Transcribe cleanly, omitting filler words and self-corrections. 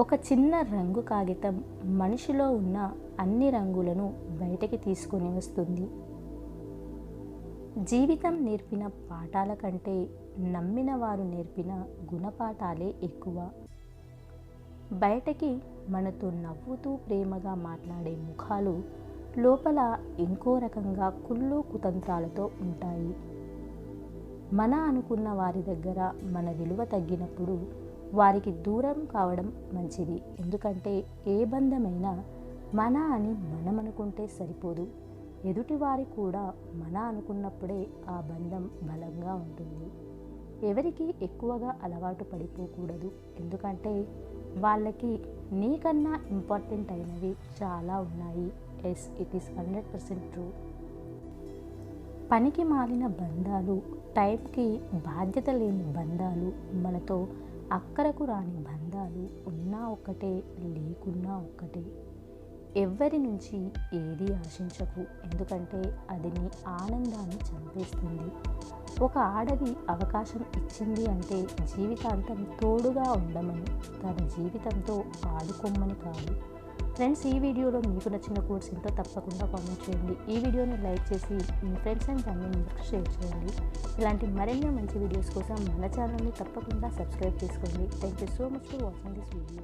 ఒక చిన్న రంగు కాగితం మనిషిలో ఉన్న అన్ని రంగులను బయటకి తీసుకొని వస్తుంది. జీవితం నేర్పిన పాఠాల కంటే నమ్మిన వారు నేర్పిన గుణపాఠాలే ఎక్కువ. బయటకి మనతో నవ్వుతూ ప్రేమగా మాట్లాడే ముఖాలు లోపల ఇంకో రకంగా కుళ్ళు కుతంత్రాలతో ఉంటాయి. మన అనుకున్న వారి దగ్గర మన విలువ తగ్గినప్పుడు వారికి దూరం కావడం మంచిది. ఎందుకంటే ఏ బంధమైనా మన అని మనం అనుకుంటే సరిపోదు, ఎదుటివారి కూడా మన అనుకున్నప్పుడే ఆ బంధం బలంగా ఉంటుంది. ఎవరికి ఎక్కువగా అలవాటు పడిపోకూడదు. ఎందుకంటే వాళ్ళకి నీకన్నా ఇంపార్టెంట్ అయినవి చాలా ఉన్నాయి. Yes, it is 100% true. పనికి మాలిన బంధాలు, టైంకి బాధ్యత లేని బంధాలు, మనతో అక్కరకు రాని బంధాలు ఉన్నా ఒక్కటే, లేకున్నా ఒక్కటే. ఎవ్వరి నుంచి ఏది ఆశించకు, ఎందుకంటే అది నీ ఆనందాన్ని చంపేస్తుంది. ఒక ఆడది అవకాశం ఇచ్చింది అంటే జీవితాంతం తోడుగా ఉండమని, తన జీవితంతో ఆడుకోమని కాదు. ఫ్రెండ్స్, ఈ వీడియోలో మీకు నచ్చిన కోర్స్ ఏంటో తప్పకుండా కామెంట్ చేయండి. ఈ వీడియోని లైక్ చేసి మీ ఫ్రెండ్స్ అండ్ ఫ్యామిలీ మెంబర్స్కి షేర్ చేయండి. ఇలాంటి మరెన్నో మంచి వీడియోస్ కోసం మన ఛానల్ని తప్పకుండా సబ్స్క్రైబ్ చేసుకోండి. Thank you so much for watching this video.